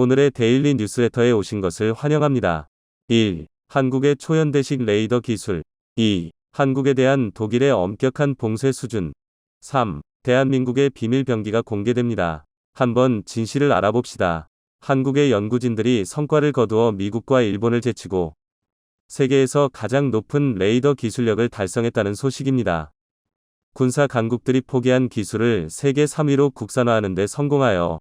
오늘의 데일리 뉴스레터에 오신 것을 환영합니다. 1. 한국의 초연대식 레이더 기술. 2. 한국에 대한 독일의 엄격한 봉쇄 수준. 3. 대한민국의 비밀 병기가 공개됩니다. 한번 진실을 알아봅시다. 한국의 연구진들이 성과를 거두어 미국과 일본을 제치고 세계에서 가장 높은 레이더 기술력을 달성했다는 소식입니다. 군사 강국들이 포기한 기술을 세계 3위로 국산화하는 데 성공하여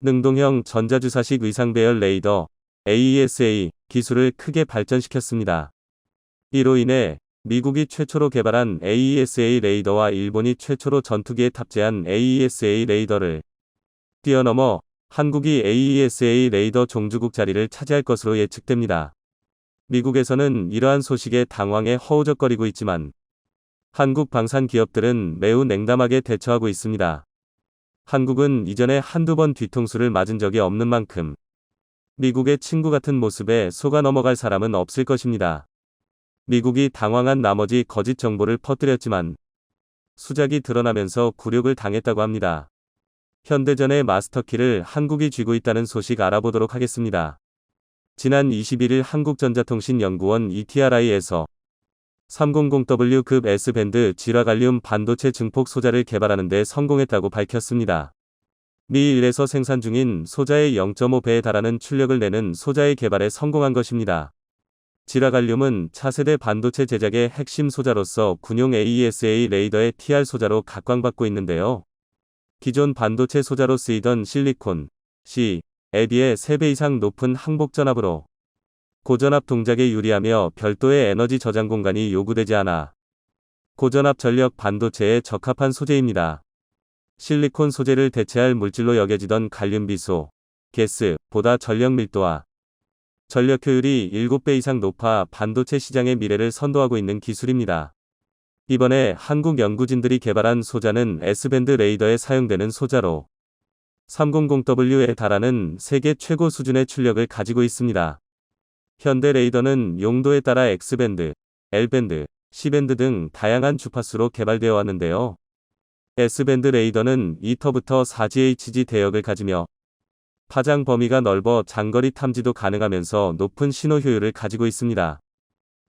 능동형 전자주사식 의상배열 레이더 AESA 기술을 크게 발전시켰습니다. 이로 인해 미국이 최초로 개발한 AESA 레이더와 일본이 최초로 전투기에 탑재한 AESA 레이더를 뛰어넘어 한국이 AESA 레이더 종주국 자리를 차지할 것으로 예측됩니다. 미국에서는 이러한 소식에 당황해 허우적거리고 있지만 한국 방산 기업들은 매우 냉담하게 대처하고 있습니다. 한국은 이전에 한두 번 뒤통수를 맞은 적이 없는 만큼 미국의 친구 같은 모습에 속아 넘어갈 사람은 없을 것입니다. 미국이 당황한 나머지 거짓 정보를 퍼뜨렸지만 수작이 드러나면서 굴욕을 당했다고 합니다. 현대전의 마스터키를 한국이 쥐고 있다는 소식 알아보도록 하겠습니다. 지난 21일 한국전자통신연구원 ETRI에서 300W급 S밴드 지라갈륨 반도체 증폭 소자를 개발하는 데 성공했다고 밝혔습니다. 미 1에서 생산 중인 소자의 0.5배에 달하는 출력을 내는 소자의 개발에 성공한 것입니다. 지라갈륨은 차세대 반도체 제작의 핵심 소자로서 군용 AESA 레이더의 TR 소자로 각광받고 있는데요. 기존 반도체 소자로 쓰이던 실리콘, C에 비해 3배 이상 높은 항복 전압으로 고전압 동작에 유리하며 별도의 에너지 저장 공간이 요구되지 않아 고전압 전력 반도체에 적합한 소재입니다. 실리콘 소재를 대체할 물질로 여겨지던 갈륨 비소, 게스보다 전력 밀도와 전력 효율이 7배 이상 높아 반도체 시장의 미래를 선도하고 있는 기술입니다. 이번에 한국 연구진들이 개발한 소자는 S밴드 레이더에 사용되는 소자로 300W에 달하는 세계 최고 수준의 출력을 가지고 있습니다. 현대 레이더는 용도에 따라 X밴드, L밴드, C밴드 등 다양한 주파수로 개발되어 왔는데요. S밴드 레이더는 2터부터 4GHz 대역을 가지며 파장 범위가 넓어 장거리 탐지도 가능하면서 높은 신호 효율을 가지고 있습니다.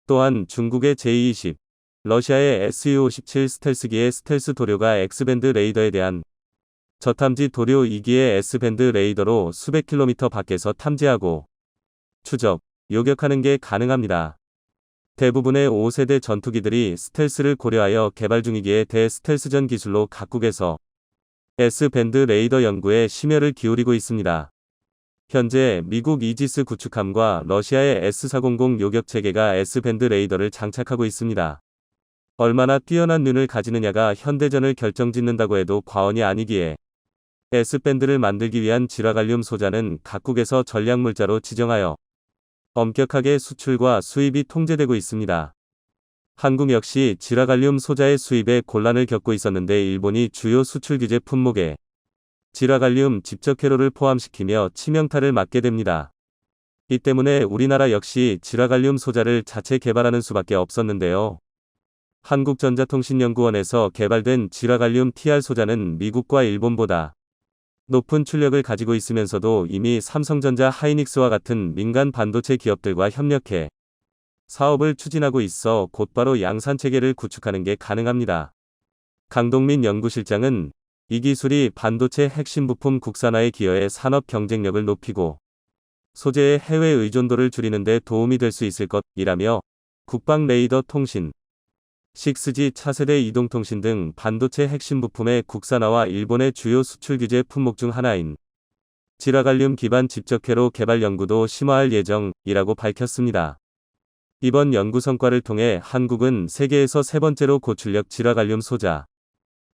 또한 중국의 J-20, 러시아의 Su-57 스텔스기의 스텔스 도료가 X밴드 레이더에 대한 저탐지 도료 2기의 S밴드 레이더로 수백 킬로미터 밖에서 탐지하고 추적, 요격하는 게 가능합니다. 대부분의 5세대 전투기들이 스텔스를 고려하여 개발 중이기에 대스텔스전 기술로 각국에서 S밴드 레이더 연구에 심혈을 기울이고 있습니다. 현재 미국 이지스 구축함과 러시아의 S-400 요격 체계가 S밴드 레이더를 장착하고 있습니다. 얼마나 뛰어난 눈을 가지느냐가 현대전을 결정짓는다고 해도 과언이 아니기에 S밴드를 만들기 위한 지라갈륨 소자는 각국에서 전략물자로 지정하여 엄격하게 수출과 수입이 통제되고 있습니다. 한국 역시 지라갈륨 소자의 수입에 곤란을 겪고 있었는데 일본이 주요 수출 규제 품목에 지라갈륨 집적 회로를 포함시키며 치명타를 맞게 됩니다. 이 때문에 우리나라 역시 지라갈륨 소자를 자체 개발하는 수밖에 없었는데요. 한국전자통신연구원에서 개발된 지라갈륨 TR 소자는 미국과 일본보다 높은 출력을 가지고 있으면서도 이미 삼성전자 하이닉스와 같은 민간 반도체 기업들과 협력해 사업을 추진하고 있어 곧바로 양산체계를 구축하는 게 가능합니다. 강동민 연구실장은 이 기술이 반도체 핵심 부품 국산화에 기여해 산업 경쟁력을 높이고 소재의 해외 의존도를 줄이는 데 도움이 될 수 있을 것이라며 국방 레이더 통신, 6G 차세대 이동통신 등 반도체 핵심 부품의 국산화와 일본의 주요 수출 규제 품목 중 하나인 지라갈륨 기반 집적회로 개발 연구도 심화할 예정이라고 밝혔습니다. 이번 연구 성과를 통해 한국은 세계에서 세 번째로 고출력 지라갈륨 소자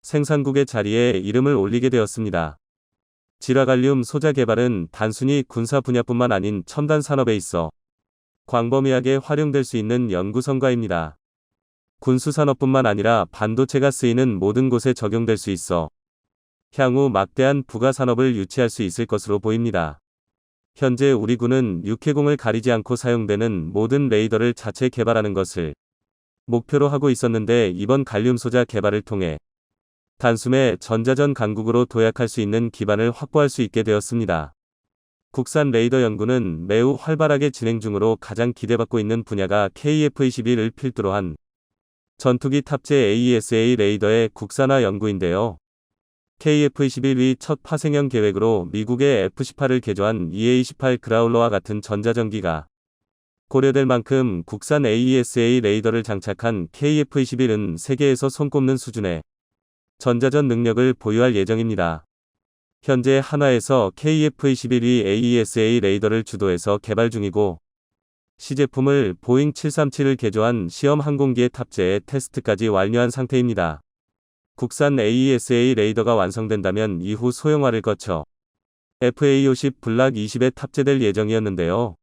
생산국의 자리에 이름을 올리게 되었습니다. 지라갈륨 소자 개발은 단순히 군사 분야뿐만 아닌 첨단 산업에 있어 광범위하게 활용될 수 있는 연구 성과입니다. 군수산업뿐만 아니라 반도체가 쓰이는 모든 곳에 적용될 수 있어 향후 막대한 부가산업을 유치할 수 있을 것으로 보입니다. 현재 우리 군은 육해공을 가리지 않고 사용되는 모든 레이더를 자체 개발하는 것을 목표로 하고 있었는데 이번 갈륨 소자 개발을 통해 단숨에 전자전 강국으로 도약할 수 있는 기반을 확보할 수 있게 되었습니다. 국산 레이더 연구는 매우 활발하게 진행 중으로 가장 기대받고 있는 분야가 KF-21을 필두로 한 전투기 탑재 AESA 레이더의 국산화 연구인데요. KF-21의 첫 파생형 계획으로 미국의 F-18을 개조한 EA-18 그라울러와 같은 전자전기가 고려될 만큼 국산 AESA 레이더를 장착한 KF-21은 세계에서 손꼽는 수준의 전자전 능력을 보유할 예정입니다. 현재 한화에서 KF-21의 AESA 레이더를 주도해서 개발 중이고 시제품을 보잉 737을 개조한 시험 항공기에 탑재해 테스트까지 완료한 상태입니다. 국산 AESA 레이더가 완성된다면 이후 소형화를 거쳐 FA-50 블락 20에 탑재될 예정이었는데요.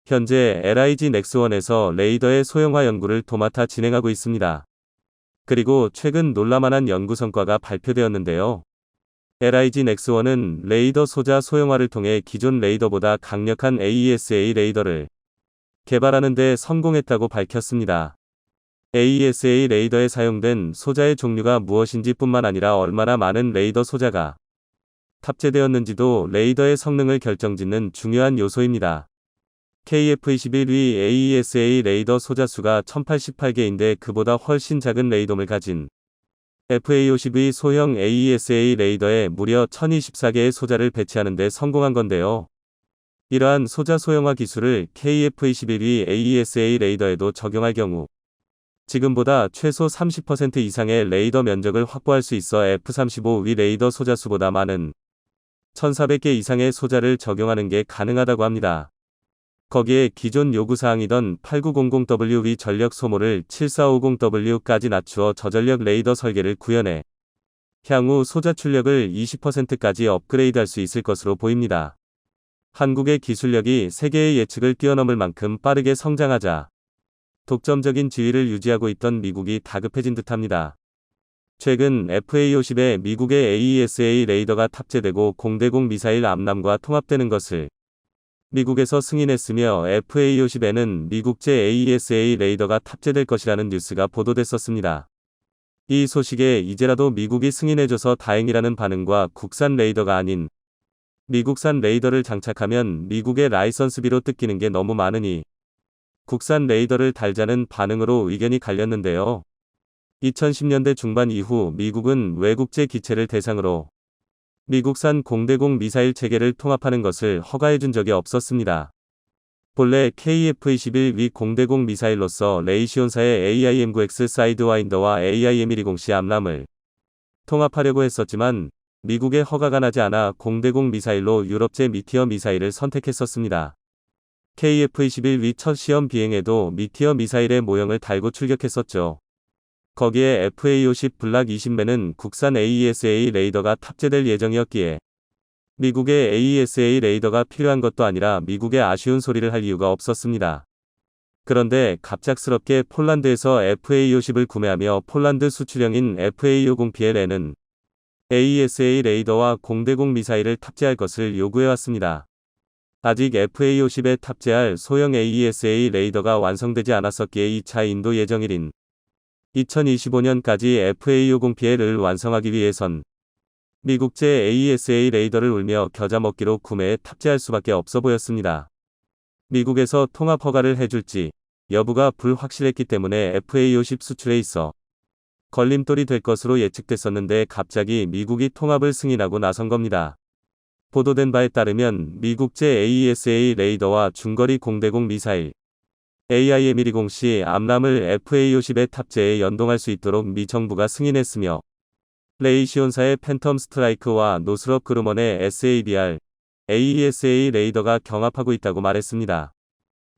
현재 LIG 넥스1에서 레이더의 소형화 연구를 도맡아 진행하고 있습니다. 그리고 최근 놀라만한 연구 성과가 발표되었는데요. LIG 넥스1은 레이더 소자 소형화를 통해 기존 레이더보다 강력한 AESA 레이더를 개발하는 데 성공했다고 밝혔습니다. AESA 레이더에 사용된 소자의 종류가 무엇인지 뿐만 아니라 얼마나 많은 레이더 소자가 탑재되었는지도 레이더의 성능을 결정짓는 중요한 요소입니다. KF-21의 AESA 레이더 소자 수가 1088개인데 그보다 훨씬 작은 레이돔을 가진 FA-50의 소형 AESA 레이더에 무려 1024개의 소자를 배치하는 데 성공한 건데요. 이러한 소자 소형화 기술을 KF-21의 AESA 레이더에도 적용할 경우 지금보다 최소 30% 이상의 레이더 면적을 확보할 수 있어 F-35의 레이더 소자 수보다 많은 1400개 이상의 소자를 적용하는 게 가능하다고 합니다. 거기에 기존 요구사항이던 8900W의 전력 소모를 7450W까지 낮추어 저전력 레이더 설계를 구현해 향후 소자 출력을 20%까지 업그레이드할 수 있을 것으로 보입니다. 한국의 기술력이 세계의 예측을 뛰어넘을 만큼 빠르게 성장하자 독점적인 지위를 유지하고 있던 미국이 다급해진 듯합니다. 최근 FA-50에 미국의 AESA 레이더가 탑재되고 공대공 미사일 암람과 통합되는 것을 미국에서 승인했으며 FA-50에는 미국제 AESA 레이더가 탑재될 것이라는 뉴스가 보도됐었습니다. 이 소식에 이제라도 미국이 승인해줘서 다행이라는 반응과 국산 레이더가 아닌 미국산 레이더를 장착하면 미국의 라이선스비로 뜯기는 게 너무 많으니 국산 레이더를 달자는 반응으로 의견이 갈렸는데요. 2010년대 중반 이후 미국은 외국제 기체를 대상으로 미국산 공대공 미사일 체계를 통합하는 것을 허가해준 적이 없었습니다. 본래 KF-21위 공대공 미사일로서 레이시온사의 AIM-9X 사이드와인더와 AIM-120C 암람을 통합하려고 했었지만 미국의 허가가 나지 않아 공대공 미사일로 유럽제 미티어 미사일을 선택했었습니다. KF-21위 첫 시험 비행에도 미티어 미사일의 모형을 달고 출격했었죠. 거기에 FA-50 블락 20매는 국산 AESA 레이더가 탑재될 예정이었기에 미국의 AESA 레이더가 필요한 것도 아니라 미국에 아쉬운 소리를 할 이유가 없었습니다. 그런데 갑작스럽게 폴란드에서 FA-50을 구매하며 폴란드 수출형인 FA-50PLN은 AESA 레이더와 공대공 미사일을 탑재할 것을 요구해왔습니다. 아직 FA-50에 탑재할 소형 AESA 레이더가 완성되지 않았었기에 2차 인도 예정일인 2025년까지 FA-50PL을 완성하기 위해선 미국제 AESA 레이더를 울며 겨자 먹기로 구매해 탑재할 수밖에 없어 보였습니다. 미국에서 통합 허가를 해줄지 여부가 불확실했기 때문에 FA-50 수출에 있어 걸림돌이 될 것으로 예측됐었는데 갑자기 미국이 통합을 승인하고 나선 겁니다. 보도된 바에 따르면 미국제 AESA 레이더와 중거리 공대공 미사일 AIM-120C 암람을 FA-50에 탑재해 연동할 수 있도록 미 정부가 승인했으며 레이시온사의 팬텀 스트라이크와 노스럽 그루먼의 SABR AESA 레이더가 경합하고 있다고 말했습니다.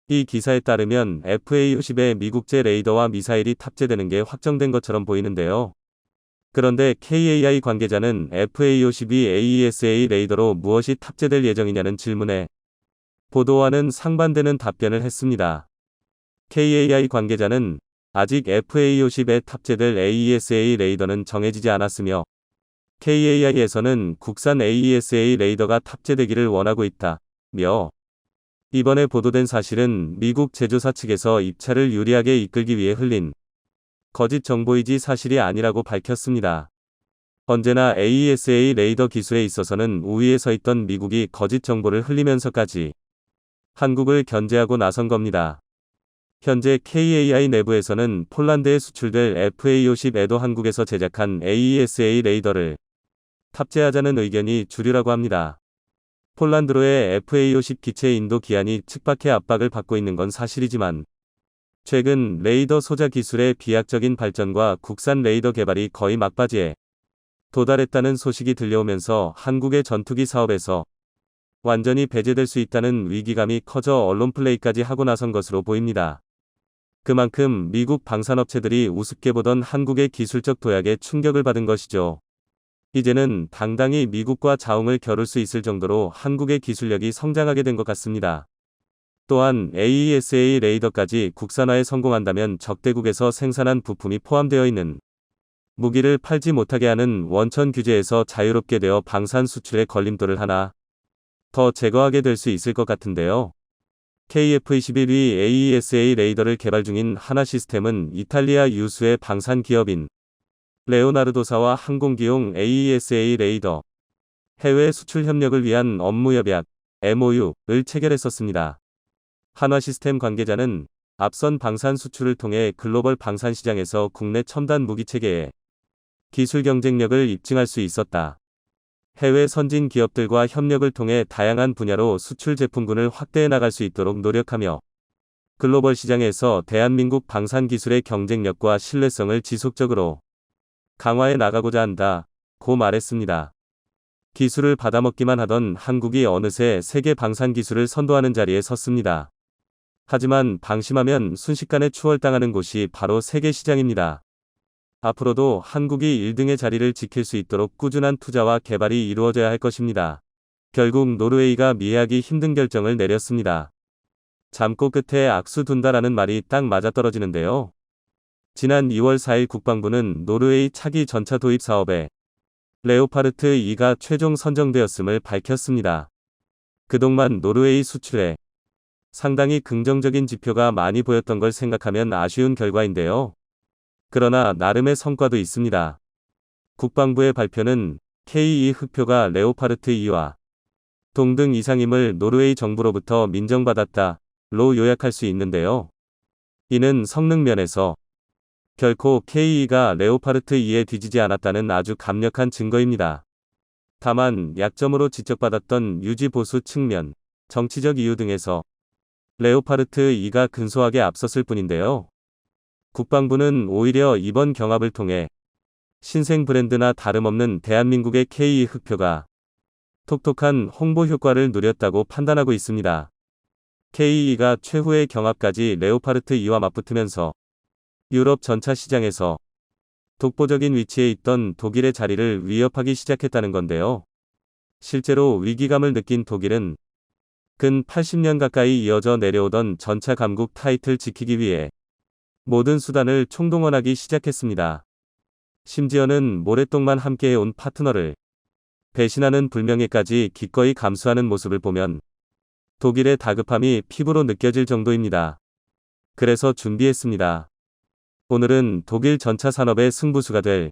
이 기사에 따르면 FA-50에 미국제 레이더와 미사일이 탑재되는 게 확정된 것처럼 보이는데요. 그런데 KAI 관계자는 FA-50이 AESA 레이더로 무엇이 탑재될 예정이냐는 질문에 보도와는 상반되는 답변을 했습니다. KAI 관계자는 아직 FA-50에 탑재될 AESA 레이더는 정해지지 않았으며 KAI에서는 국산 AESA 레이더가 탑재되기를 원하고 있다며 이번에 보도된 사실은 미국 제조사 측에서 입찰을 유리하게 이끌기 위해 흘린 거짓 정보이지 사실이 아니라고 밝혔습니다. 언제나 AESA 레이더 기술에 있어서는 우위에 서 있던 미국이 거짓 정보를 흘리면서까지 한국을 견제하고 나선 겁니다. 현재 KAI 내부에서는 폴란드에 수출될 FA-50에도 한국에서 제작한 AESA 레이더를 탑재하자는 의견이 주류라고 합니다. 폴란드로의 FA-50 기체 인도 기한이 측박해 압박을 받고 있는 건 사실이지만 최근 레이더 소자 기술의 비약적인 발전과 국산 레이더 개발이 거의 막바지에 도달했다는 소식이 들려오면서 한국의 전투기 사업에서 완전히 배제될 수 있다는 위기감이 커져 언론 플레이까지 하고 나선 것으로 보입니다. 그만큼 미국 방산업체들이 우습게 보던 한국의 기술적 도약에 충격을 받은 것이죠. 이제는 당당히 미국과 자웅을 겨룰 수 있을 정도로 한국의 기술력이 성장하게 된 것 같습니다. 또한 AESA 레이더까지 국산화에 성공한다면 적대국에서 생산한 부품이 포함되어 있는 무기를 팔지 못하게 하는 원천 규제에서 자유롭게 되어 방산 수출의 걸림돌을 하나 더 제거하게 될 수 있을 것 같은데요. KF-21위 AESA 레이더를 개발 중인 하나시스템은 이탈리아 유수의 방산 기업인 레오나르도사와 항공기용 AESA 레이더 해외 수출 협력을 위한 업무 협약 MOU를 체결했었습니다. 한화시스템 관계자는 앞선 방산 수출을 통해 글로벌 방산 시장에서 국내 첨단 무기 체계의 기술 경쟁력을 입증할 수 있었다. 해외 선진 기업들과 협력을 통해 다양한 분야로 수출 제품군을 확대해 나갈 수 있도록 노력하며 글로벌 시장에서 대한민국 방산 기술의 경쟁력과 신뢰성을 지속적으로 강화해 나가고자 한다고 말했습니다. 기술을 받아먹기만 하던 한국이 어느새 세계 방산 기술을 선도하는 자리에 섰습니다. 하지만 방심하면 순식간에 추월당하는 곳이 바로 세계 시장입니다. 앞으로도 한국이 1등의 자리를 지킬 수 있도록 꾸준한 투자와 개발이 이루어져야 할 것입니다. 결국 노르웨이가 미해하기 힘든 결정을 내렸습니다. 잠꼬 끝에 악수 둔다라는 말이 딱 맞아떨어지는데요. 지난 2월 4일 국방부는 노르웨이 차기 전차 도입 사업에 레오파르트 2가 최종 선정되었음을 밝혔습니다. 그동안 노르웨이 수출에 상당히 긍정적인 지표가 많이 보였던 걸 생각하면 아쉬운 결과인데요. 그러나 나름의 성과도 있습니다. 국방부의 발표는 K2 흑표가 레오파르트 2와 동등 이상임을 노르웨이 정부로부터 민정받았다로 요약할 수 있는데요. 이는 성능 면에서 결코 K2가 레오파르트 2에 뒤지지 않았다는 아주 강력한 증거입니다. 다만 약점으로 지적받았던 유지 보수 측면, 정치적 이유 등에서 레오파르트 2가 근소하게 앞섰을 뿐인데요. 국방부는 오히려 이번 경합을 통해 신생 브랜드나 다름없는 대한민국의 K2 흑표가 톡톡한 홍보 효과를 누렸다고 판단하고 있습니다. K2가 최후의 경합까지 레오파르트 2와 맞붙으면서 유럽 전차 시장에서 독보적인 위치에 있던 독일의 자리를 위협하기 시작했다는 건데요. 실제로 위기감을 느낀 독일은 근 80년 가까이 이어져 내려오던 전차 강국 타이틀 지키기 위해 모든 수단을 총동원하기 시작했습니다. 심지어는 모래똥만 함께해온 파트너를 배신하는 불명예까지 기꺼이 감수하는 모습을 보면 독일의 다급함이 피부로 느껴질 정도입니다. 그래서 준비했습니다. 오늘은 독일 전차 산업의 승부수가 될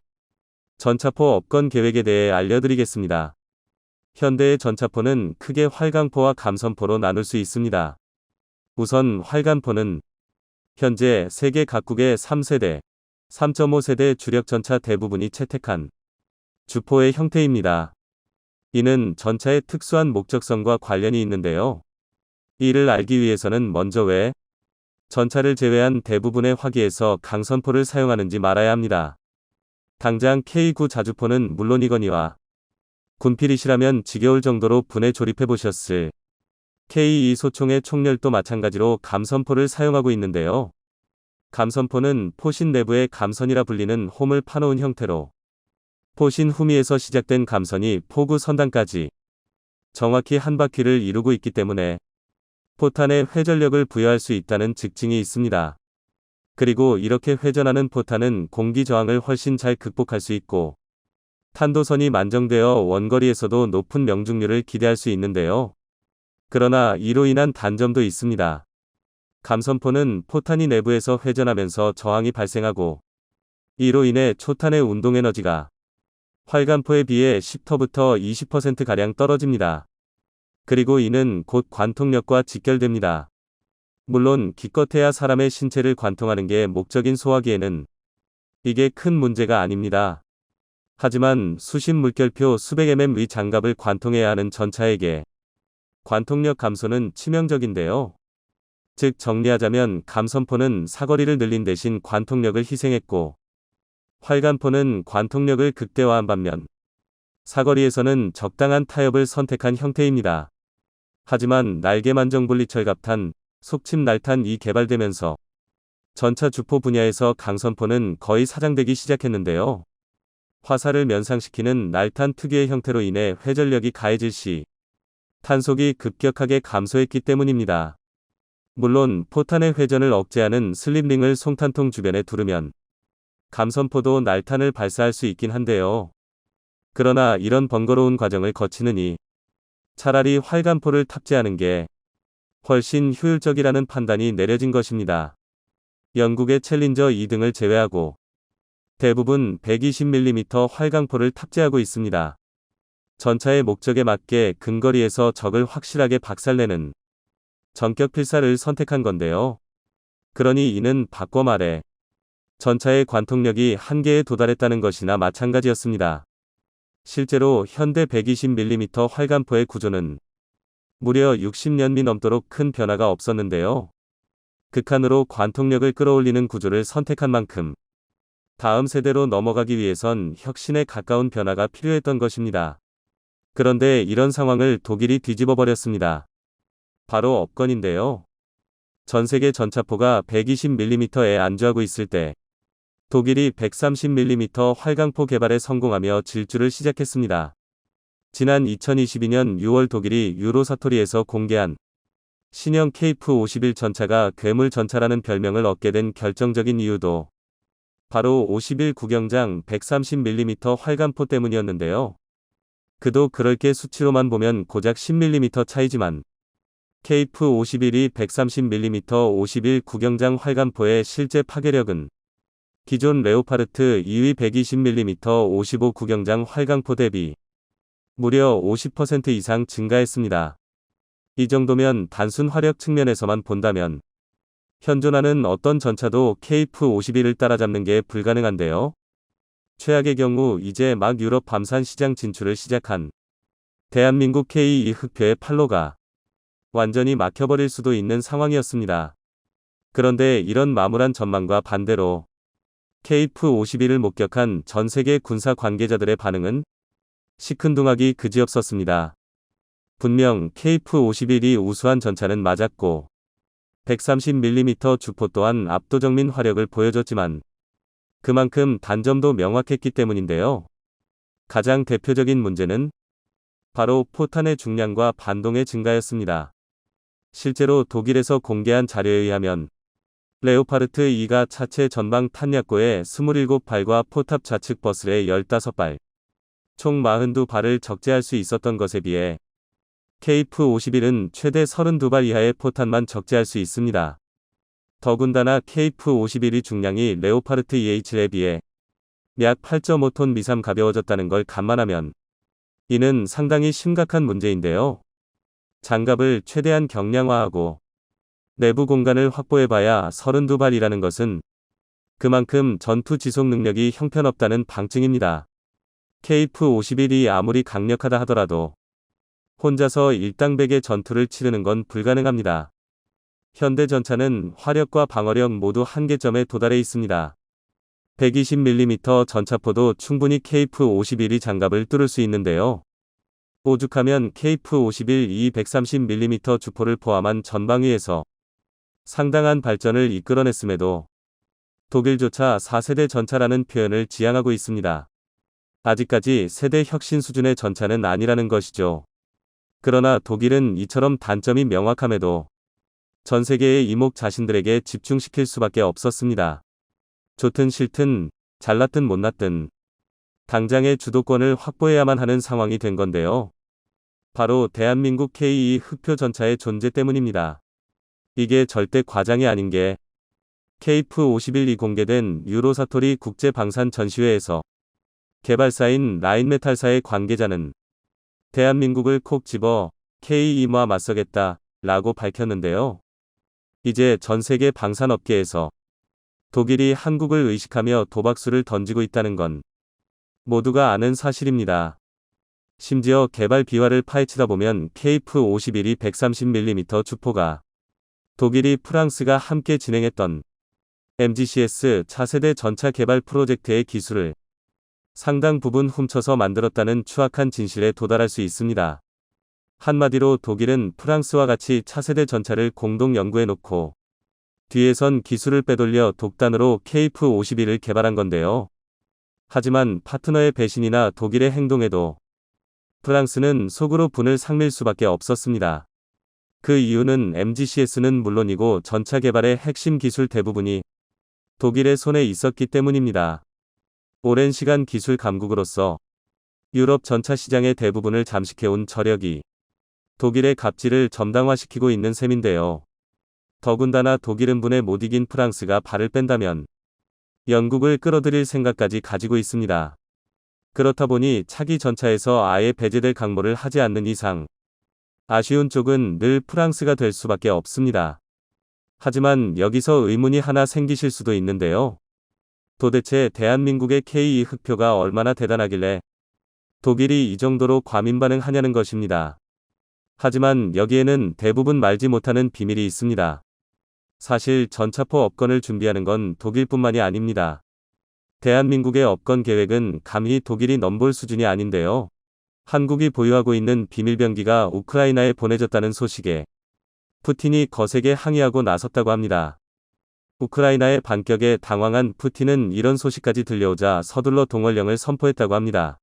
전차포 업권 계획에 대해 알려드리겠습니다. 현대의 전차포는 크게 활강포와 감선포로 나눌 수 있습니다. 우선 활강포는 현재 세계 각국의 3세대, 3.5세대 주력 전차 대부분이 채택한 주포의 형태입니다. 이는 전차의 특수한 목적성과 관련이 있는데요. 이를 알기 위해서는 먼저 왜 전차를 제외한 대부분의 화기에서 강선포를 사용하는지 말아야 합니다. 당장 K9 자주포는 물론이거니와 군필이시라면 지겨울 정도로 분에 조립해보셨을 K2 소총의 총열도 마찬가지로 감선포를 사용하고 있는데요. 감선포는 포신 내부의 감선이라 불리는 홈을 파놓은 형태로 포신 후미에서 시작된 감선이 포구 선단까지 정확히 한 바퀴를 이루고 있기 때문에 포탄에 회전력을 부여할 수 있다는 특징이 있습니다. 그리고 이렇게 회전하는 포탄은 공기 저항을 훨씬 잘 극복할 수 있고 탄도선이 만정되어 원거리에서도 높은 명중률을 기대할 수 있는데요. 그러나 이로 인한 단점도 있습니다. 감선포는 포탄이 내부에서 회전하면서 저항이 발생하고 이로 인해 초탄의 운동에너지가 활간포에 비해 10터부터 20%가량 떨어집니다. 그리고 이는 곧 관통력과 직결됩니다. 물론 기껏해야 사람의 신체를 관통하는 게 목적인 소화기에는 이게 큰 문제가 아닙니다. 하지만 수십 물결표 수백 mm의 장갑을 관통해야 하는 전차에게 관통력 감소는 치명적인데요. 즉 정리하자면 감선포는 사거리를 늘린 대신 관통력을 희생했고, 활간포는 관통력을 극대화한 반면 사거리에서는 적당한 타협을 선택한 형태입니다. 하지만 날개만정분리철갑탄, 속침 날탄이 개발되면서 전차 주포 분야에서 강선포는 거의 사장되기 시작했는데요. 화살을 면상시키는 날탄 특유의 형태로 인해 회전력이 가해질 시 탄속이 급격하게 감소했기 때문입니다. 물론 포탄의 회전을 억제하는 슬립링을 송탄통 주변에 두르면 감선포도 날탄을 발사할 수 있긴 한데요. 그러나 이런 번거로운 과정을 거치느니 차라리 활간포를 탑재하는 게 훨씬 효율적이라는 판단이 내려진 것입니다. 영국의 챌린저 2등을 제외하고 대부분 120mm 활강포를 탑재하고 있습니다. 전차의 목적에 맞게 근거리에서 적을 확실하게 박살내는 전격 필사를 선택한 건데요. 그러니 이는 바꿔 말해 전차의 관통력이 한계에 도달했다는 것이나 마찬가지였습니다. 실제로 현대 120mm 활간포의 구조는 무려 60년이 넘도록 큰 변화가 없었는데요. 극한으로 관통력을 끌어올리는 구조를 선택한 만큼 다음 세대로 넘어가기 위해선 혁신에 가까운 변화가 필요했던 것입니다. 그런데 이런 상황을 독일이 뒤집어 버렸습니다. 바로 업건인데요. 전세계 전차포가 120mm에 안주하고 있을 때 독일이 130mm 활강포 개발에 성공하며 질주를 시작했습니다. 지난 2022년 6월 독일이 유로사토리에서 공개한 신형 KF-51 전차가 괴물 전차라는 별명을 얻게 된 결정적인 이유도 바로 51 구경장 130mm 활간포 때문이었는데요. 그도 그럴 게 수치로만 보면 고작 10mm 차이지만 KF-51이 130mm 51 구경장 활간포의 실제 파괴력은 기존 레오파르트 2위 120mm 55 구경장 활강포 대비 무려 50% 이상 증가했습니다. 이 정도면 단순 화력 측면에서만 본다면 현존하는 어떤 전차도 KF-51을 따라잡는 게 불가능한데요. 최악의 경우 이제 막 유럽 밤산 시장 진출을 시작한 대한민국 K2 흑표의 판로가 완전히 막혀버릴 수도 있는 상황이었습니다. 그런데 이런 마물한 전망과 반대로 KF-51을 목격한 전 세계 군사 관계자들의 반응은 시큰둥하기 그지없었습니다. 분명 KF-51이 우수한 전차는 맞았고 130mm 주포 또한 압도적인 화력을 보여줬지만 그만큼 단점도 명확했기 때문인데요. 가장 대표적인 문제는 바로 포탄의 중량과 반동의 증가였습니다. 실제로 독일에서 공개한 자료에 의하면 레오파르트 2가 차체 전방 탄약고에 27발과 포탑 좌측 버슬에 15발, 총 42발을 적재할 수 있었던 것에 비해 KF-51은 최대 32발 이하의 포탄만 적재할 수 있습니다. 더군다나 KF-51의 중량이 레오파르트 EH에 비해 약 8.5톤 미삼 가벼워졌다는 걸 감안하면 이는 상당히 심각한 문제인데요. 장갑을 최대한 경량화하고 내부 공간을 확보해봐야 32발이라는 것은 그만큼 전투 지속 능력이 형편없다는 방증입니다. KF-51이 아무리 강력하다 하더라도 혼자서 일당백의 전투를 치르는 건 불가능합니다. 현대 전차는 화력과 방어력 모두 한계점에 도달해 있습니다. 120mm 전차포도 충분히 KF-51이 장갑을 뚫을 수 있는데요. 오죽하면 KF-51 이 130mm 주포를 포함한 전방위에서 상당한 발전을 이끌어냈음에도 독일조차 4세대 전차라는 표현을 지향하고 있습니다. 아직까지 세대 혁신 수준의 전차는 아니라는 것이죠. 그러나 독일은 이처럼 단점이 명확함에도 전 세계의 이목 자신들에게 집중시킬 수밖에 없었습니다. 좋든 싫든 잘났든 못났든 당장의 주도권을 확보해야만 하는 상황이 된 건데요. 바로 대한민국 K2 흑표 전차의 존재 때문입니다. 이게 절대 과장이 아닌 게 KF-51이 공개된 유로사토리 국제방산 전시회에서 개발사인 라인메탈사의 관계자는 대한민국을 콕 집어 KE와 맞서겠다 라고 밝혔는데요. 이제 전 세계 방산업계에서 독일이 한국을 의식하며 도박수를 던지고 있다는 건 모두가 아는 사실입니다. 심지어 개발 비화를 파헤치다 보면 KF-51이 130mm 주포가 독일이 프랑스가 함께 진행했던 MGCS 차세대 전차 개발 프로젝트의 기술을 상당 부분 훔쳐서 만들었다는 추악한 진실에 도달할 수 있습니다. 한마디로 독일은 프랑스와 같이 차세대 전차를 공동 연구해놓고 뒤에선 기술을 빼돌려 독단으로 KF-51을 개발한 건데요. 하지만 파트너의 배신이나 독일의 행동에도 프랑스는 속으로 분을 삭릴 수밖에 없었습니다. 그 이유는 MGCS는 물론이고 전차 개발의 핵심 기술 대부분이 독일의 손에 있었기 때문입니다. 오랜 시간 기술 강국으로서 유럽 전차 시장의 대부분을 잠식해온 저력이 독일의 갑질을 점당화시키고 있는 셈인데요. 더군다나 독일은 분에 못 이긴 프랑스가 발을 뺀다면 영국을 끌어들일 생각까지 가지고 있습니다. 그렇다 보니 차기 전차에서 아예 배제될 강모를 하지 않는 이상 아쉬운 쪽은 늘 프랑스가 될 수밖에 없습니다. 하지만 여기서 의문이 하나 생기실 수도 있는데요. 도대체 대한민국의 KE 흑표가 얼마나 대단하길래 독일이 이 정도로 과민 반응하냐는 것입니다. 하지만 여기에는 대부분 말지 못하는 비밀이 있습니다. 사실 전차포 업건을 준비하는 건 독일뿐만이 아닙니다. 대한민국의 업건 계획은 감히 독일이 넘볼 수준이 아닌데요. 한국이 보유하고 있는 비밀병기가 우크라이나에 보내졌다는 소식에 푸틴이 거세게 항의하고 나섰다고 합니다. 우크라이나의 반격에 당황한 푸틴은 이런 소식까지 들려오자 서둘러 동원령을 선포했다고 합니다.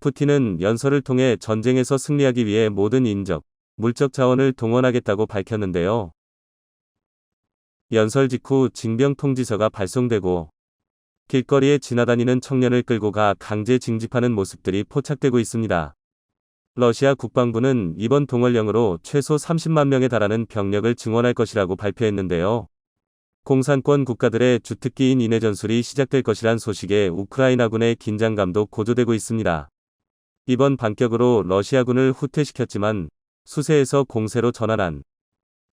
푸틴은 연설을 통해 전쟁에서 승리하기 위해 모든 인적, 물적 자원을 동원하겠다고 밝혔는데요. 연설 직후 징병 통지서가 발송되고 길거리에 지나다니는 청년을 끌고 가 강제 징집하는 모습들이 포착되고 있습니다. 러시아 국방부는 이번 동원령으로 최소 30만 명에 달하는 병력을 증원할 것이라고 발표했는데요. 공산권 국가들의 주특기인 인해 전술이 시작될 것이란 소식에 우크라이나군의 긴장감도 고조되고 있습니다. 이번 반격으로 러시아군을 후퇴시켰지만 수세에서 공세로 전환한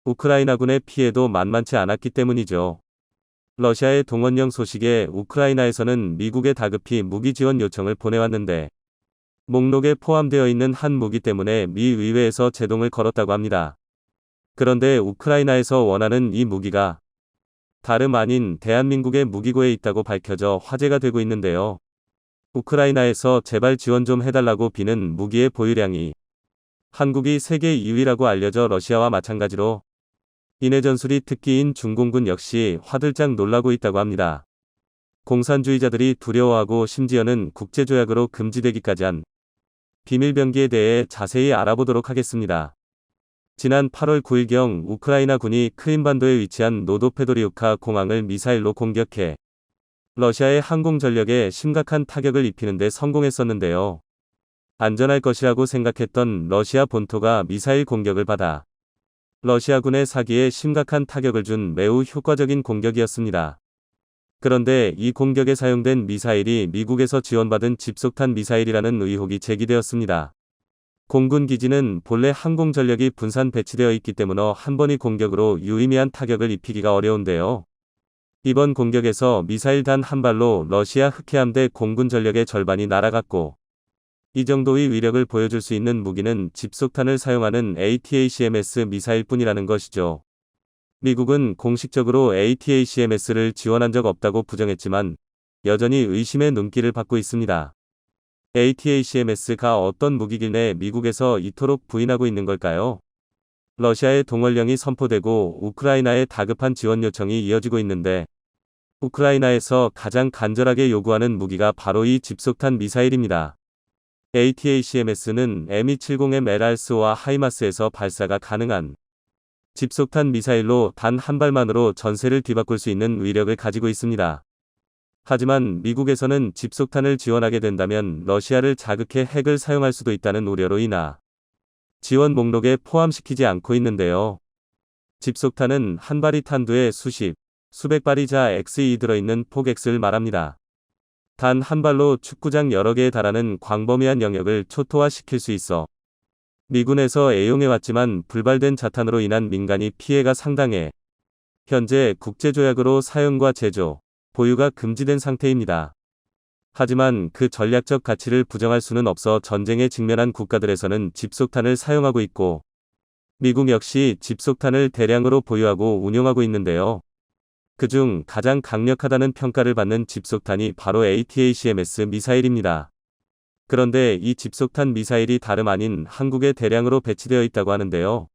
우크라이나군의 피해도 만만치 않았기 때문이죠. 러시아의 동원령 소식에 우크라이나에서는 미국에 다급히 무기 지원 요청을 보내왔는데 목록에 포함되어 있는 한 무기 때문에 미 의회에서 제동을 걸었다고 합니다. 그런데 우크라이나에서 원하는 이 무기가 다름 아닌 대한민국의 무기고에 있다고 밝혀져 화제가 되고 있는데요. 우크라이나에서 제발 지원 좀 해달라고 비는 무기의 보유량이 한국이 세계 2위라고 알려져 러시아와 마찬가지로 인해 전술이 특기인 중공군 역시 화들짝 놀라고 있다고 합니다. 공산주의자들이 두려워하고 심지어는 국제조약으로 금지되기까지 한 비밀병기에 대해 자세히 알아보도록 하겠습니다. 지난 8월 9일경 우크라이나 군이 크림반도에 위치한 노도페도리우카 공항을 미사일로 공격해 러시아의 항공 전력에 심각한 타격을 입히는 데 성공했었는데요. 안전할 것이라고 생각했던 러시아 본토가 미사일 공격을 받아 러시아군의 사기에 심각한 타격을 준 매우 효과적인 공격이었습니다. 그런데 이 공격에 사용된 미사일이 미국에서 지원받은 집속탄 미사일이라는 의혹이 제기되었습니다. 공군 기지는 본래 항공 전력이 분산 배치되어 있기 때문에 한 번의 공격으로 유의미한 타격을 입히기가 어려운데요. 이번 공격에서 미사일 단 한 발로 러시아 흑해함대 공군 전력의 절반이 날아갔고 이 정도의 위력을 보여줄 수 있는 무기는 집속탄을 사용하는 ATACMS 미사일뿐이라는 것이죠. 미국은 공식적으로 ATACMS를 지원한 적 없다고 부정했지만 여전히 의심의 눈길을 받고 있습니다. ATACMS가 어떤 무기길래 미국에서 이토록 부인하고 있는 걸까요? 러시아의 동원령이 선포되고 우크라이나의 다급한 지원 요청이 이어지고 있는데 우크라이나에서 가장 간절하게 요구하는 무기가 바로 이 집속탄 미사일입니다. ATACMS는 M270M-LRS와 하이마스에서 발사가 가능한 집속탄 미사일로 단 한 발만으로 전세를 뒤바꿀 수 있는 위력을 가지고 있습니다. 하지만 미국에서는 집속탄을 지원하게 된다면 러시아를 자극해 핵을 사용할 수도 있다는 우려로 인하 지원 목록에 포함시키지 않고 있는데요. 집속탄은 한 발이 탄두에 수십, 수백 발이자 XE 들어있는 폭X를 말합니다. 단 한 발로 축구장 여러 개에 달하는 광범위한 영역을 초토화시킬 수 있어 미군에서 애용해왔지만 불발된 자탄으로 인한 민간이 피해가 상당해 현재 국제조약으로 사용과 제조, 보유가 금지된 상태입니다. 하지만 그 전략적 가치를 부정할 수는 없어 전쟁에 직면한 국가들에서는 집속탄을 사용하고 있고 미국 역시 집속탄을 대량으로 보유하고 운용하고 있는데요. 그중 가장 강력하다는 평가를 받는 집속탄이 바로 ATACMS 미사일입니다. 그런데 이 집속탄 미사일이 다름 아닌 한국에 대량으로 배치되어 있다고 하는데요.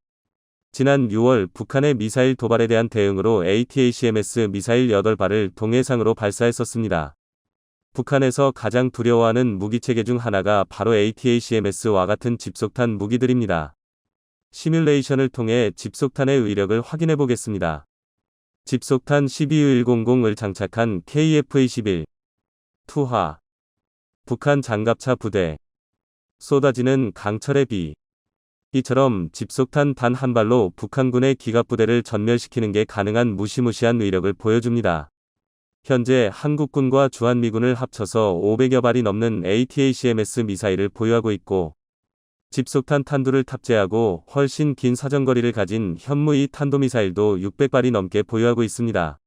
지난 6월 북한의 미사일 도발에 대한 대응으로 ATACMS 미사일 8발을 동해상으로 발사했었습니다. 북한에서 가장 두려워하는 무기체계 중 하나가 바로 ATACMS와 같은 집속탄 무기들입니다. 시뮬레이션을 통해 집속탄의 위력을 확인해 보겠습니다. 집속탄 12U100을 장착한 KF-21 투하 북한 장갑차 부대 쏟아지는 강철의 비 이처럼 집속탄 단 한 발로 북한군의 기갑부대를 전멸시키는 게 가능한 무시무시한 위력을 보여줍니다. 현재 한국군과 주한미군을 합쳐서 500여 발이 넘는 ATACMS 미사일을 보유하고 있고 집속탄 탄두를 탑재하고 훨씬 긴 사정거리를 가진 현무이 탄도미사일도 600발이 넘게 보유하고 있습니다.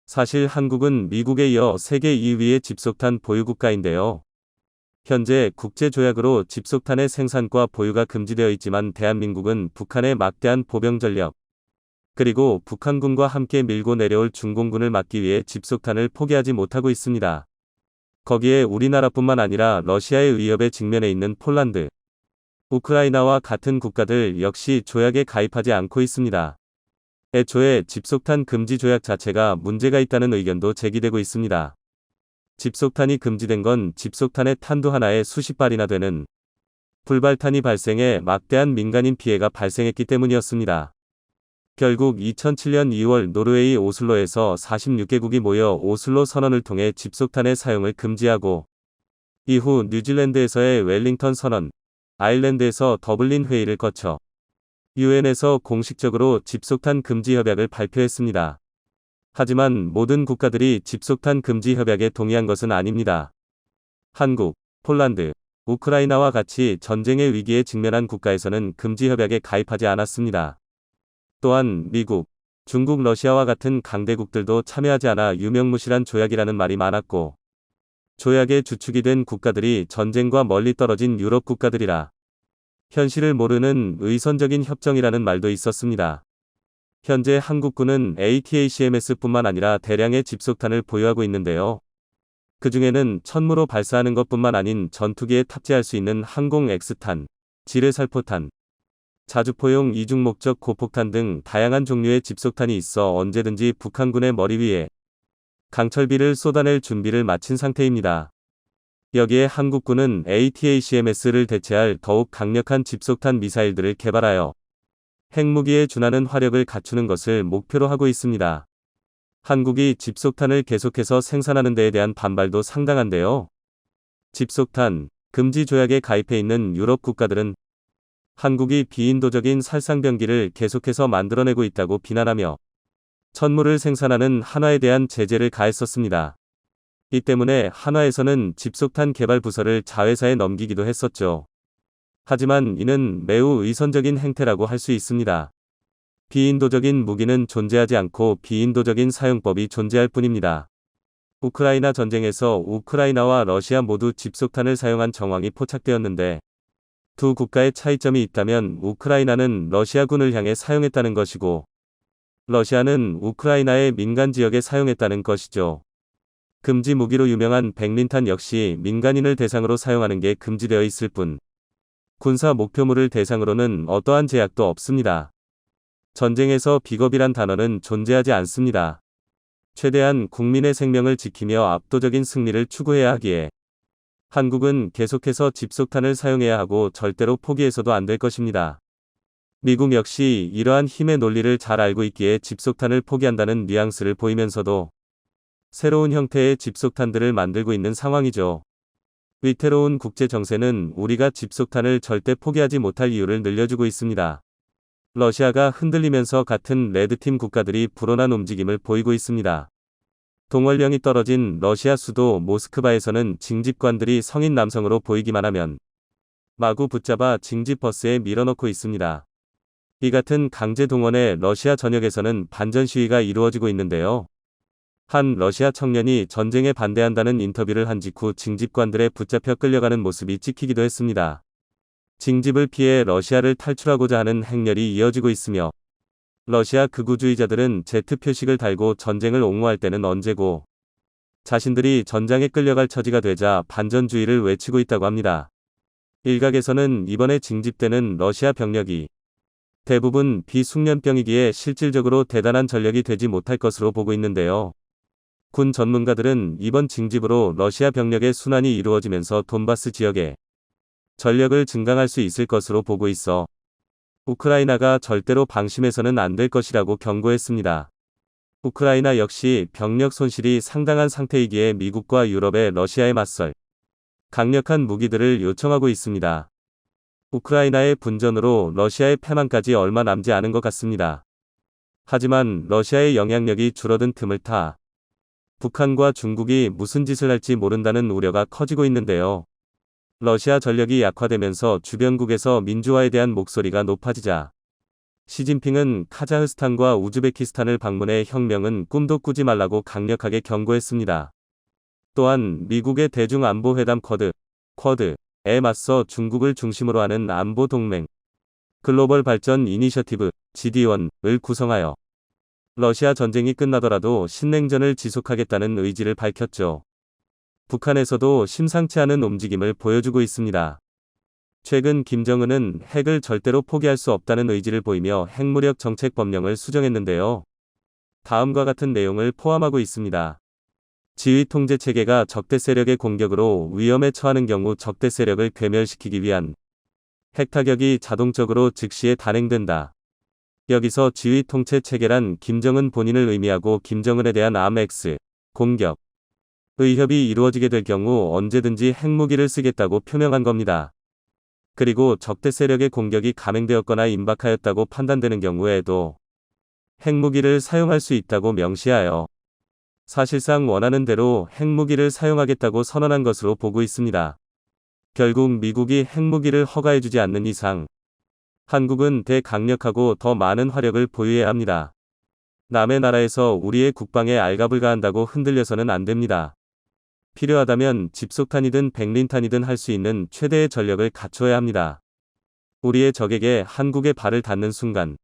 사실 한국은 미국에 이어 세계 2위의 집속탄 보유국가인데요. 현재 국제조약으로 집속탄의 생산과 보유가 금지되어 있지만 대한민국은 북한의 막대한 보병 전력, 그리고 북한군과 함께 밀고 내려올 중공군을 막기 위해 집속탄을 포기하지 못하고 있습니다. 거기에 우리나라뿐만 아니라 러시아의 위협에 직면해 있는 폴란드, 우크라이나와 같은 국가들 역시 조약에 가입하지 않고 있습니다. 애초에 집속탄 금지 조약 자체가 문제가 있다는 의견도 제기되고 있습니다. 집속탄이 금지된 건 집속탄의 탄두 하나에 수십 발이나 되는 불발탄이 발생해 막대한 민간인 피해가 발생했기 때문이었습니다. 결국 2007년 2월 노르웨이 오슬로에서 46개국이 모여 오슬로 선언을 통해 집속탄의 사용을 금지하고 이후 뉴질랜드에서의 웰링턴 선언, 아일랜드에서 더블린 회의를 거쳐 유엔에서 공식적으로 집속탄 금지 협약을 발표했습니다. 하지만 모든 국가들이 집속탄 금지 협약에 동의한 것은 아닙니다. 한국, 폴란드, 우크라이나와 같이 전쟁의 위기에 직면한 국가에서는 금지 협약에 가입하지 않았습니다. 또한 미국, 중국, 러시아와 같은 강대국들도 참여하지 않아 유명무실한 조약이라는 말이 많았고 조약의 주축이 된 국가들이 전쟁과 멀리 떨어진 유럽 국가들이라 현실을 모르는 의선적인 협정이라는 말도 있었습니다. 현재 한국군은 ATACMS뿐만 아니라 대량의 집속탄을 보유하고 있는데요. 그 중에는 천무로 발사하는 것뿐만 아닌 전투기에 탑재할 수 있는 항공 X탄, 지뢰살포탄, 자주포용 이중목적 고폭탄 등 다양한 종류의 집속탄이 있어 언제든지 북한군의 머리 위에 강철비를 쏟아낼 준비를 마친 상태입니다. 여기에 한국군은 ATACMS를 대체할 더욱 강력한 집속탄 미사일들을 개발하여 핵무기에 준하는 화력을 갖추는 것을 목표로 하고 있습니다. 한국이 집속탄을 계속해서 생산하는 데에 대한 반발도 상당한데요. 집속탄 금지 조약에 가입해 있는 유럽 국가들은 한국이 비인도적인 살상병기를 계속해서 만들어내고 있다고 비난하며 천무를 생산하는 한화에 대한 제재를 가했었습니다. 이 때문에 한화에서는 집속탄 개발 부서를 자회사에 넘기기도 했었죠. 하지만 이는 매우 의선적인 행태라고 할 수 있습니다. 비인도적인 무기는 존재하지 않고 비인도적인 사용법이 존재할 뿐입니다. 우크라이나 전쟁에서 우크라이나와 러시아 모두 집속탄을 사용한 정황이 포착되었는데 두 국가의 차이점이 있다면 우크라이나는 러시아군을 향해 사용했다는 것이고 러시아는 우크라이나의 민간 지역에 사용했다는 것이죠. 금지 무기로 유명한 백린탄 역시 민간인을 대상으로 사용하는 게 금지되어 있을 뿐 군사 목표물을 대상으로는 어떠한 제약도 없습니다. 전쟁에서 비겁이란 단어는 존재하지 않습니다. 최대한 국민의 생명을 지키며 압도적인 승리를 추구해야 하기에 한국은 계속해서 집속탄을 사용해야 하고 절대로 포기해서도 안 될 것입니다. 미국 역시 이러한 힘의 논리를 잘 알고 있기에 집속탄을 포기한다는 뉘앙스를 보이면서도 새로운 형태의 집속탄들을 만들고 있는 상황이죠. 위태로운 국제 정세는 우리가 집속탄을 절대 포기하지 못할 이유를 늘려주고 있습니다. 러시아가 흔들리면서 같은 레드팀 국가들이 불온한 움직임을 보이고 있습니다. 동원령이 떨어진 러시아 수도 모스크바에서는 징집관들이 성인 남성으로 보이기만 하면 마구 붙잡아 징집 버스에 밀어넣고 있습니다. 이 같은 강제 동원에 러시아 전역에서는 반전 시위가 이루어지고 있는데요. 한 러시아 청년이 전쟁에 반대한다는 인터뷰를 한 직후 징집관들에 붙잡혀 끌려가는 모습이 찍히기도 했습니다. 징집을 피해 러시아를 탈출하고자 하는 행렬이 이어지고 있으며 러시아 극우주의자들은 Z 표식을 달고 전쟁을 옹호할 때는 언제고 자신들이 전장에 끌려갈 처지가 되자 반전주의를 외치고 있다고 합니다. 일각에서는 이번에 징집되는 러시아 병력이 대부분 비숙련병이기에 실질적으로 대단한 전력이 되지 못할 것으로 보고 있는데요. 군 전문가들은 이번 징집으로 러시아 병력의 순환이 이루어지면서 돈바스 지역에 전력을 증강할 수 있을 것으로 보고 있어 우크라이나가 절대로 방심해서는 안 될 것이라고 경고했습니다. 우크라이나 역시 병력 손실이 상당한 상태이기에 미국과 유럽의 러시아에 맞설 강력한 무기들을 요청하고 있습니다. 우크라이나의 분전으로 러시아의 패망까지 얼마 남지 않은 것 같습니다. 하지만 러시아의 영향력이 줄어든 틈을 타 북한과 중국이 무슨 짓을 할지 모른다는 우려가 커지고 있는데요. 러시아 전력이 약화되면서 주변국에서 민주화에 대한 목소리가 높아지자 시진핑은 카자흐스탄과 우즈베키스탄을 방문해 혁명은 꿈도 꾸지 말라고 강력하게 경고했습니다. 또한 미국의 대중안보회담 쿼드에 맞서 중국을 중심으로 하는 안보동맹 글로벌 발전 이니셔티브 GD1을 구성하여 러시아 전쟁이 끝나더라도 신냉전을 지속하겠다는 의지를 밝혔죠. 북한에서도 심상치 않은 움직임을 보여주고 있습니다. 최근 김정은은 핵을 절대로 포기할 수 없다는 의지를 보이며 핵무력 정책 법령을 수정했는데요. 다음과 같은 내용을 포함하고 있습니다. 지휘 통제 체계가 적대 세력의 공격으로 위험에 처하는 경우 적대 세력을 괴멸시키기 위한 핵타격이 자동적으로 즉시에 단행된다. 여기서 지휘 통제 체계란 김정은 본인을 의미하고 김정은에 대한 암X 공격 의협이 이루어지게 될 경우 언제든지 핵무기를 쓰겠다고 표명한 겁니다. 그리고 적대 세력의 공격이 감행되었거나 임박하였다고 판단되는 경우에도 핵무기를 사용할 수 있다고 명시하여 사실상 원하는 대로 핵무기를 사용하겠다고 선언한 것으로 보고 있습니다. 결국 미국이 핵무기를 허가해주지 않는 이상 한국은 대강력하고 더 많은 화력을 보유해야 합니다. 남의 나라에서 우리의 국방에 알가불가한다고 흔들려서는 안 됩니다. 필요하다면 집속탄이든 백린탄이든 할 수 있는 최대의 전력을 갖춰야 합니다. 우리의 적에게 한국의 발을 닿는 순간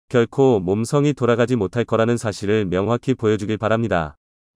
결코 몸성이 돌아가지 못할 거라는 사실을 명확히 보여주길 바랍니다.